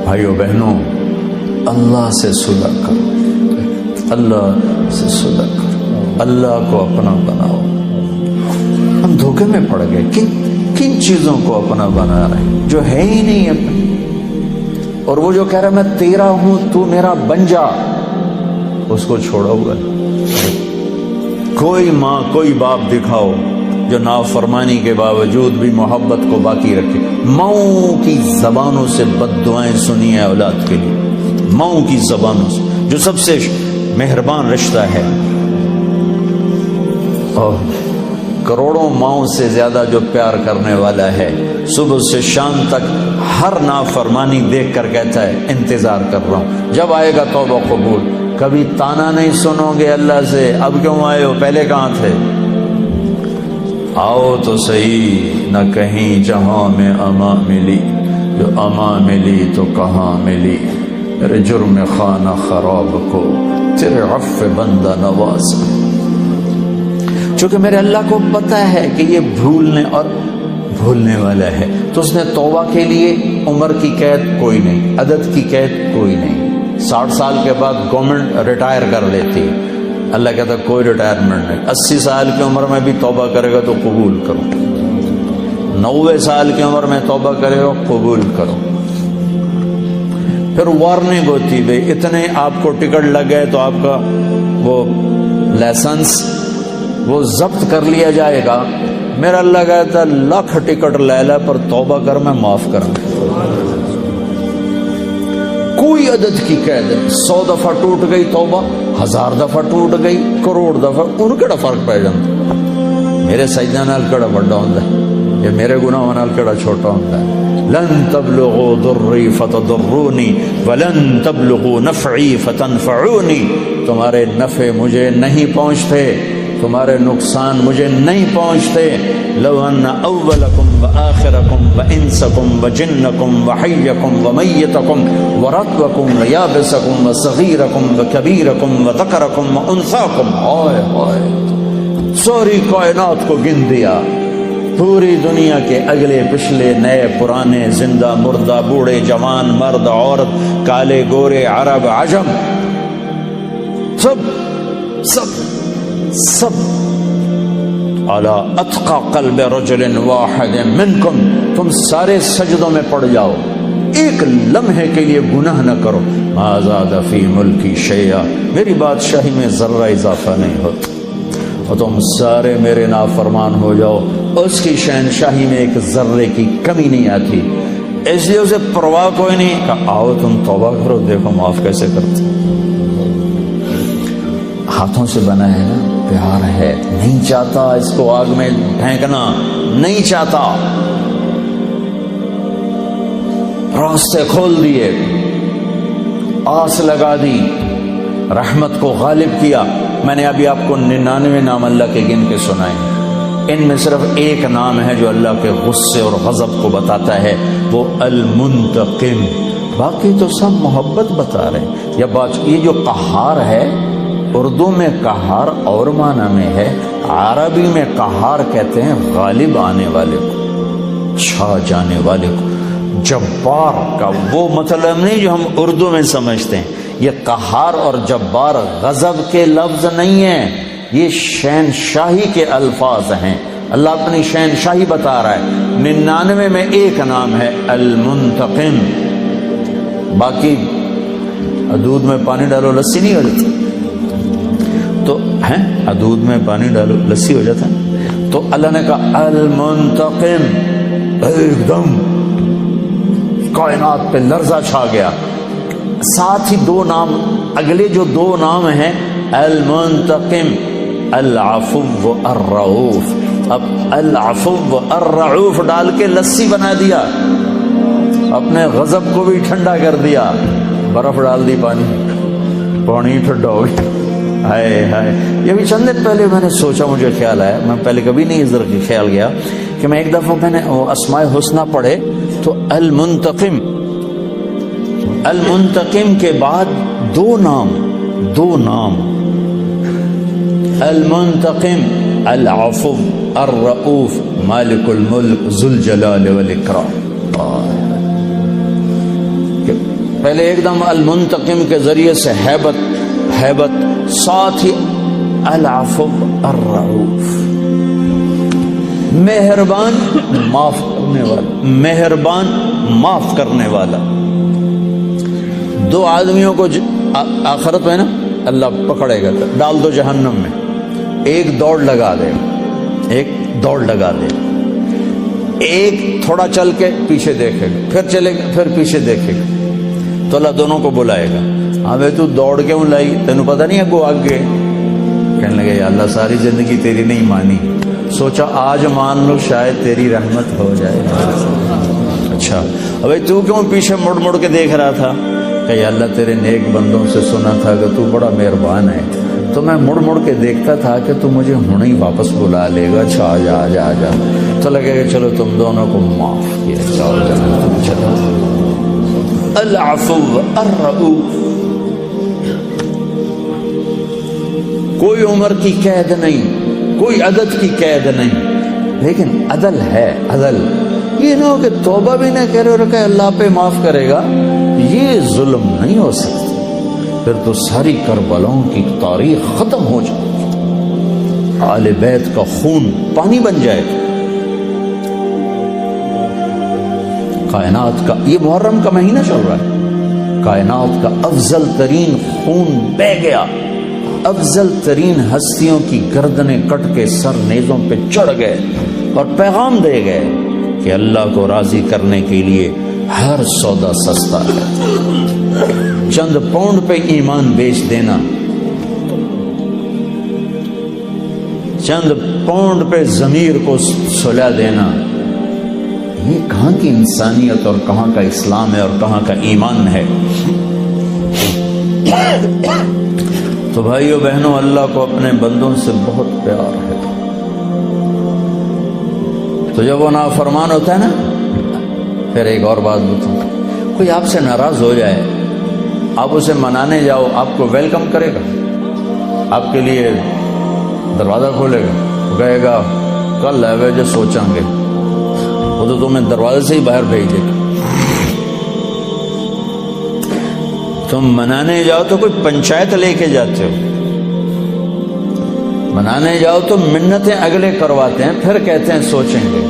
بھائیو بہنوں، اللہ سے صلح کرو، اللہ سے صلح کرو، اللہ کو اپنا بناؤ۔ ہم دھوکے میں پڑ گئے، کن چیزوں کو اپنا بنا رہے ہیں جو ہے ہی نہیں اپنا، اور وہ جو کہہ رہا ہے میں تیرا ہوں تو میرا بن جا، اس کو چھوڑا ہوا ہے۔ کوئی ماں کوئی باپ دکھاؤ جو نافرمانی کے باوجود بھی محبت کو باقی رکھے۔ ماؤں کی زبانوں سے بد دعائیں سنی ہیں اولاد کے لیے، ماؤں کی زبانوں سے، جو سب سے مہربان رشتہ ہے، اور کروڑوں ماؤں سے زیادہ جو پیار کرنے والا ہے، صبح سے شام تک ہر نافرمانی دیکھ کر کہتا ہے انتظار کر رہا ہوں جب آئے گا توبہ قبول۔ کبھی تانا نہیں سنو گے اللہ سے، اب کیوں آئے ہو، پہلے کہاں تھے؟ آؤ تو صحیح، نہ کہیں جہاں میں اما ملی، جو اما ملی تو کہاں ملی، میرے جرم خانہ خراب کو تیرے عفو بندہ نواز۔ چونکہ میرے اللہ کو پتہ ہے کہ یہ بھولنے والا ہے، تو اس نے توبہ کے لیے عمر کی قید کوئی نہیں، عدد کی قید کوئی نہیں۔ 60 سال کے بعد گورنمنٹ ریٹائر کر لیتی، اللہ کہتا کوئی ریٹائرمنٹ نہیں۔ 80 سال کی عمر میں بھی توبہ کرے گا تو قبول کرو، 90 سال کی عمر میں توبہ کرے گا قبول کرو۔ پھر وارننگ ہوتی، بھئی اتنے آپ کو ٹکٹ لگ گئے تو آپ کا وہ لائسنس وہ ضبط کر لیا جائے گا۔ میرا اللہ کہتا 1,00,000 ٹکٹ لے لے پر توبہ کر، میں معاف کروں۔ کوئی عدد کی قید نہیں، 100 دفعہ ٹوٹ گئی توبہ، 1000 دفعہ ٹوٹ گئی، کروڑ دفعہ، ان کیڑا فرق پی جاتا؟ میرے سجدہ نال کیڑا بڑا ہوندا ہے، یا میرے گناہ نال کیڑا چھوٹا ہوندا ہے؟ لن تبلغوا ضری فتضرونی ولن تبلغوا نفعی فتنفعونی، تمہارے نفع مجھے نہیں پہنچتے، تمہارے نقصان مجھے نہیں پہنچتے۔ لو ان اولکم وآخرکم وانسکم وجنکم وحیکم ومیتکم ورطبکم ویابسکم وصغیرکم وکبیرکم وذکرکم وانثاکم، ہائے ہائے، ساری کائنات کو گن دیا، پوری دنیا کے اگلے پچھلے نئے پرانے، زندہ مردہ، بوڑھے جوان، مرد عورت، کالے گورے، عرب عجم، سب علی اتقى قلب رجل واحد منکم، تم سارے سجدوں میں پڑ جاؤ، ایک لمحے کے لیے گناہ نہ کرو۔ ما زاد فی ملکی شیئا، میری بادشاہی میں ذرہ اضافہ نہیں ہوتا، اور تم سارے میرے نافرمان ہو جاؤ، اس کی شہنشاہی میں ایک ذرے کی کمی نہیں آتی، اس لیے اسے پرواہ کوئی نہیں کہ آؤ تم توبہ کرو، دیکھو معاف کیسے کرتے۔ ہاتھوں سے بنا ہے نا، پیار ہے، نہیں چاہتا اس کو آگ میں پھینکنا، نہیں چاہتا، راستے کھول دیے، آس لگا دی، رحمت کو غالب کیا۔ میں نے ابھی آپ کو 99 نام اللہ کے گن کے سنائے، ان میں صرف ایک نام ہے جو اللہ کے غصے اور غضب کو بتاتا ہے، وہ المنتقم، باقی تو سب محبت بتا رہے ہیں۔ یہ جو قہار ہے، اردو میں قہار اور معنی میں ہے، عربی میں قہار کہتے ہیں غالب آنے والے کو، چھا جانے والے کو۔ جبار کا وہ مطلب نہیں جو ہم اردو میں سمجھتے ہیں، یہ قہار اور جبار غضب کے لفظ نہیں ہیں، یہ شہنشاہی کے الفاظ ہیں، اللہ اپنی شہنشاہی بتا رہا ہے۔ 99 میں ایک نام ہے المنتقم، باقی دودھ میں پانی ڈالو لسی نہیں ہو جاتی، تو ہے دودھ میں پانی ڈالو لسی ہو جاتا ہے، تو اللہ نے کہا المنتقم، ایک دم کائنات پہ لرزہ چھا گیا۔ ساتھ ہی دو نام، اگلے جو دو نام ہیں، المنتقم، العفو الرؤوف، اب العفو الرؤوف ڈال کے لسی بنا دیا، اپنے غضب کو بھی ٹھنڈا کر دیا، برف ڈال دی، پانی ٹھنڈا ہو گیا۔ ہائے ہائے، یہ بھی چند دن پہلے میں نے سوچا، مجھے خیال آیا، میں پہلے کبھی نہیں اس طرح خیال گیا کہ میں ایک دفعہ میں نے اسماء الحسنی پڑھے تو المنتقم کے بعد دو نام، المنتقم، العفو الرؤوف، مالک الملک، ذو الجلال والاکرام۔ کہ پہلے ایک دم المنتقم کے ذریعے سے ہیبت، ساتھ ہی العفو الرؤوف، مہربان معاف کرنے والا، مہربان معاف کرنے والا۔ دو آدمیوں کو آخرت میں نا اللہ پکڑے گا، ڈال دو جہنم میں، ایک دوڑ لگا دے، ایک تھوڑا چل کے پیچھے دیکھے گا، پھر چلے گا، پھر پیچھے دیکھے گا، تو اللہ دونوں کو بلائے گا، ہاں بھائی تو دوڑ کیوں لائی، تینوں پتہ نہیں ہے کو آگے؟ کہنے لگے یا اللہ ساری زندگی تیری نہیں مانی، سوچا آج مان لو شاید تیری رحمت ہو جائے۔ اچھا ابھی تو کیوں پیچھے مڑ کے دیکھ رہا تھا؟ کہ یا اللہ تیرے نیک بندوں سے سنا تھا کہ تو بڑا مہربان ہے، تو میں مڑ کے دیکھتا تھا کہ تو مجھے ہوں ہی واپس بلا لے گا، اچھا آ جا، تو لگے گا چلو تم دونوں کو معاف کیا، جاؤ جنت میں چلو۔ العفو الرؤوف، کوئی عمر کی قید نہیں، کوئی عدد کی قید نہیں، لیکن عدل ہے، عدل یہ نہ ہو کہ توبہ بھی نہ کرے اور کہ اللہ پہ معاف کرے گا، یہ ظلم نہیں ہو سکتا، پھر تو ساری کربلاؤں کی تاریخ ختم ہو جائے گی، آل بیت کا خون پانی بن جائے گا۔ کائنات کا یہ محرم کا مہینہ چل رہا ہے، کائنات کا افضل ترین خون بہہ گیا، افضل ترین ہستیوں کی گردنیں کٹ کے سر نیزوں پہ چڑھ گئے اور پیغام دے گئے کہ اللہ کو راضی کرنے کے لیے ہر سودا سستا ہے، چند پاؤنڈ پہ ایمان بیچ دینا، چند پاؤنڈ پہ ضمیر کو سلا دینا، یہ کہاں کی انسانیت اور کہاں کا اسلام ہے اور کہاں کا ایمان ہے؟ تو بھائیو بہنوں، اللہ کو اپنے بندوں سے بہت پیار ہے، تو جب وہ نافرمان ہوتا ہے نا، پھر ایک اور بات بتاؤں، کوئی آپ سے ناراض ہو جائے، آپ اسے منانے جاؤ، آپ کو ویلکم کرے گا، آپ کے لیے دروازہ کھولے گا، کہے گا کل ہے وے جو سوچیں گے، وہ تو تمہیں دروازے سے ہی باہر بھیج دے گا۔ تم منانے جاؤ تو کوئی پنچایت لے کے جاتے ہو، منانے جاؤ تو منتیں اگلے کرواتے ہیں، پھر کہتے ہیں سوچیں گے۔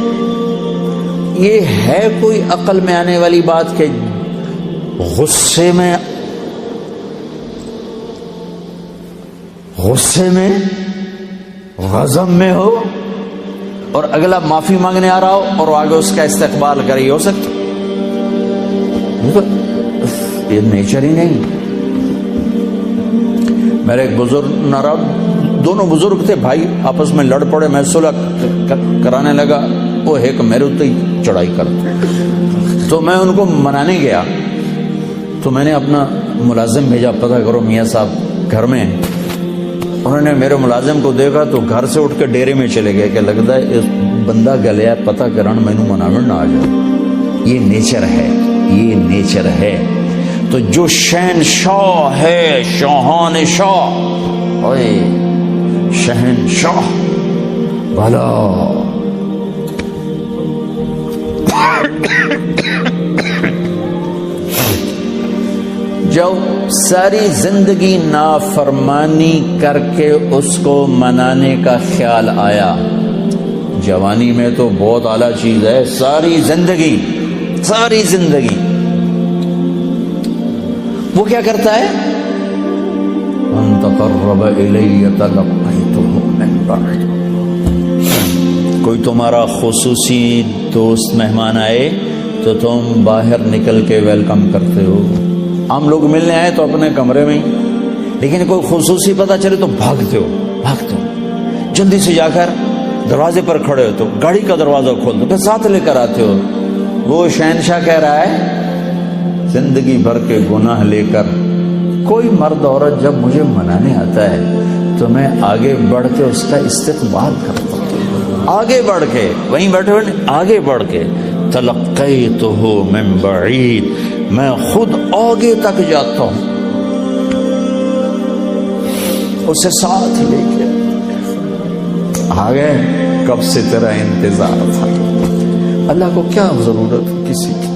یہ ہے کوئی عقل میں آنے والی بات کہ غصے میں غضب میں ہو اور اگلا معافی مانگنے آ رہا ہو اور آگے اس کا استقبال کرے؟ یہ ہو سکتا؟ یہ نیچر ہی نہیں۔ میرے ایک بزرگ ناراض، دونوں بزرگ تھے بھائی، آپس میں لڑ پڑے، میں صلح کرانے لگا، وہ ایک میرے اتنے ہی چڑھائی کر، تو میں ان کو منانے گیا، تو میں نے اپنا ملازم بھیجا، پتہ کرو میاں صاحب گھر میں ہیں۔ انہوں نے میرے ملازم کو دیکھا تو گھر سے اٹھ کے ڈیرے میں چلے گئے کہ لگتا ہے اس بندہ گلیا، پتہ کرن مینوں مناون نہ آ جائے۔ یہ نیچر ہے، یہ نیچر ہے۔ تو جو شہنشاہ ہے، شاہان شاہ، اوئے شہنشاہ بھلا، جو ساری زندگی نافرمانی کر کے اس کو منانے کا خیال آیا، جوانی میں تو بہت اعلیٰ چیز ہے، ساری زندگی وہ کیا کرتا ہے؟ ان تقرب الی تلقیتہ من بعد، کوئی تمہارا خصوصی دوست مہمان آئے تو تم باہر نکل کے ویلکم کرتے ہو۔ عام لوگ ملنے آئے تو اپنے کمرے میں ہی، لیکن کوئی خصوصی پتہ چلے تو بھاگتے ہو، جلدی سے جا کر دروازے پر کھڑے ہو تو گاڑی کا دروازہ کھول دو، پھر ساتھ لے کر آتے ہو۔ وہ شہنشاہ کہہ رہا ہے زندگی بھر کے گناہ لے کر کوئی مرد عورت جب مجھے منانے آتا ہے تو میں آگے بڑھ کے اس کا استقبال کرتا ہوں، آگے بڑھ کے، وہیں بیٹھے ہوئے آگے بڑھ کے، تلقیتہ من بعید، میں خود آگے تک جاتا ہوں، اسے ساتھ لے کے آگے، کب سے تیرا انتظار تھا۔ اللہ کو کیا ضرورت کسی کی؟